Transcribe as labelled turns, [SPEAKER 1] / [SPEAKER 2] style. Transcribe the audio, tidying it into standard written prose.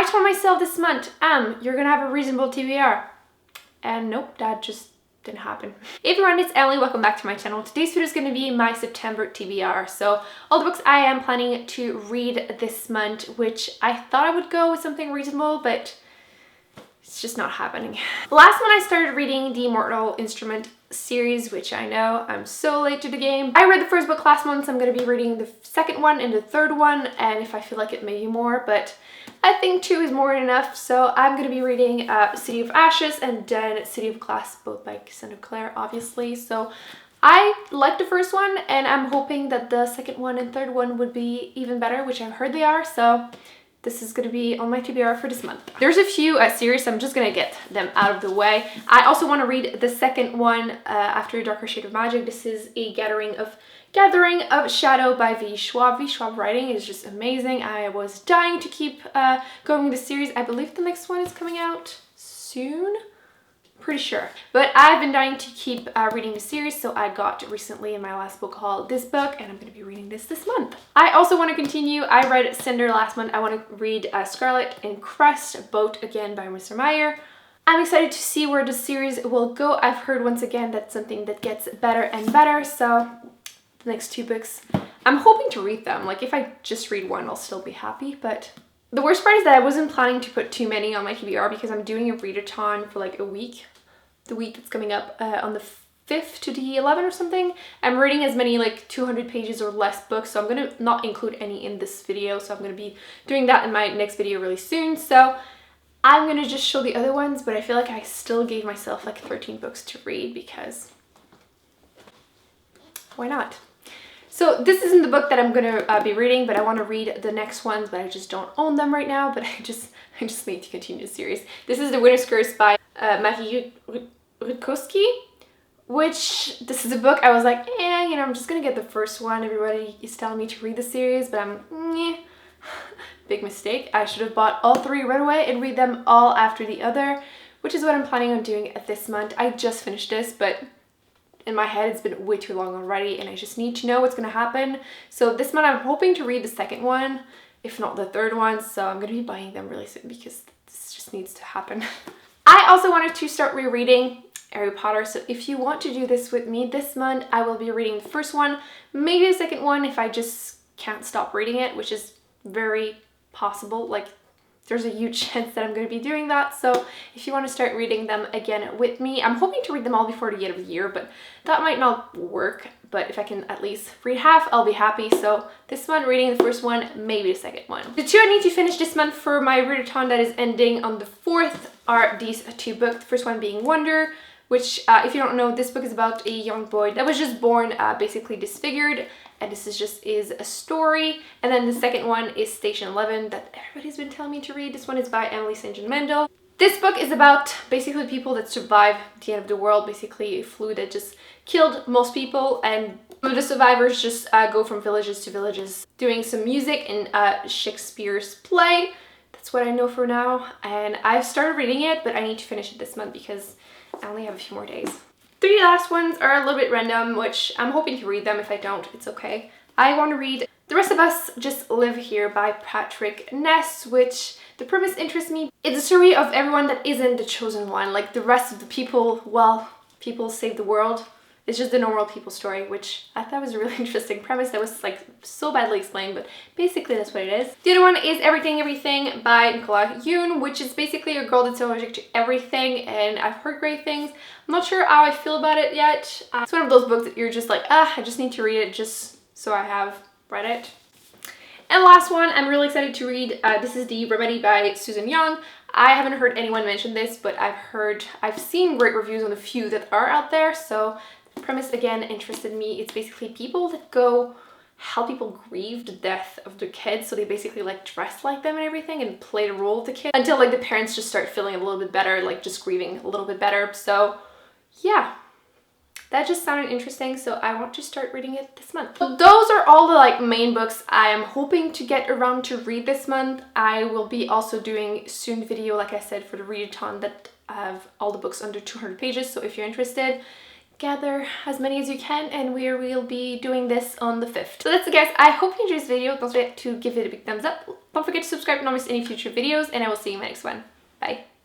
[SPEAKER 1] I told myself this month, you're gonna have a reasonable TBR. And nope, that just didn't happen. Hey everyone, it's Emily. Welcome back to my channel. Today's video is going to be my September TBR. So all the books I am planning to read this month, which I thought I would go with something reasonable, but it's just not happening. Last month I started reading the Mortal Instrument series, which I know I'm so late to the game. I read the first book last month, so I'm going to be reading the second one and the third one, and if I feel like it, maybe more, but I think 2 is more than enough. So I'm going to be reading City of Ashes and then City of Glass, both by Cassandra Clare, obviously. So I liked the first one, and I'm hoping that the second one and third one would be even better, which I've heard they are. So this is going to be on my TBR for this month. There's a few series, so I'm just going to get them out of the way. I also want to read the second one, After a Darker Shade of Magic. This is a Gathering of Shadow by V. Schwab. V. Schwab writing is just amazing. I was dying to keep going with the series. I believe the next one is coming out soon. Pretty sure. But I've been dying to keep reading the series, so I got recently in my last book haul this book, and I'm going to be reading this month. I also want to continue. I read Cinder last month. I want to read Scarlet and Crest, both again by Mr. Meyer. I'm excited to see where the series will go. I've heard once again that's something that gets better and better, so the next 2 books, I'm hoping to read them. Like, if I just read one, I'll still be happy, but the worst part is that I wasn't planning to put too many on my TBR because I'm doing a readathon for like a week. The week that's coming up on the 5th to the 11th or something. I'm reading as many like 200 pages or less books, so I'm going to not include any in this video, so I'm going to be doing that in my next video really soon. So I'm going to just show the other ones, but I feel like I still gave myself like 13 books to read because why not? So this isn't the book that I'm going to be reading, but I want to read the next ones, but I just don't own them right now, but I just need to continue the series. This is The Winter's Curse by Matthew Rutkowski, which this is a book I was like, you know, I'm just going to get the first one. Everybody is telling me to read the series, but big mistake. I should have bought all 3 right away and read them all after the other, which is what I'm planning on doing this month. I just finished this, but in my head it's been way too long already, and I just need to know what's going to happen. So this month I'm hoping to read the second one, if not the third one, so I'm going to be buying them really soon because this just needs to happen. I also wanted to start rereading Harry Potter, so if you want to do this with me this month, I will be reading the first one, maybe the second one if I just can't stop reading it, which is very possible. Like, there's a huge chance that I'm going to be doing that. So if you want to start reading them again with me, I'm hoping to read them all before the end of the year, but that might not work. But if I can at least read half, I'll be happy. So this one, reading the first one, maybe the second one. The 2 I need to finish this month for my readathon that is ending on the 4th are these 2 books. The first one being Wonder, which if you don't know, this book is about a young boy that was just born basically disfigured, and this is a story. And then the second one is Station 11 that everybody's been telling me to read. This one is by Emily St. John Mandel. This book is about basically people that survive the end of the world, basically a flu that just killed most people, and the survivors just go from villages to villages doing some music in Shakespeare's play. That's what I know for now, and I've started reading it, but I need to finish it this month because I only have a few more days. 3 last ones are a little bit random, which I'm hoping to read them. If I don't, it's okay. I want to read The Rest of Us Just Live Here by Patrick Ness, which the premise interests me. It's a story of everyone that isn't the chosen one, like the rest of the people, well, people save the world. It's just the normal people story, which I thought was a really interesting premise that was like so badly explained, but basically that's what it is. The other one is Everything Everything by Nicola Yoon, which is basically a girl that's allergic to everything, and I've heard great things. I'm not sure how I feel about it yet. It's one of those books that you're just like, I just need to read it just so I have read it. And last one, I'm really excited to read. This is The Remedy by Susan Young. I haven't heard anyone mention this, but I've seen great reviews on the few that are out there, so the premise again interested me. It's basically people that go help people grieve the death of their kids, so they basically like dress like them and everything and play the role of the kid until like the parents just start feeling a little bit better, like just grieving a little bit better. So yeah, that just sounded interesting, so I want to start reading it this month. So those are all the like main books I am hoping to get around to read this month. I will be also doing soon video, like I said, for the readathon that have all the books under 200 pages, so if you're interested, gather as many as you can, and we'll be doing this on the 5th. So that's it, guys. I hope you enjoyed this video. Don't forget to give it a big thumbs up. Don't forget to subscribe to not miss any future videos, and I will see you in my next one. Bye.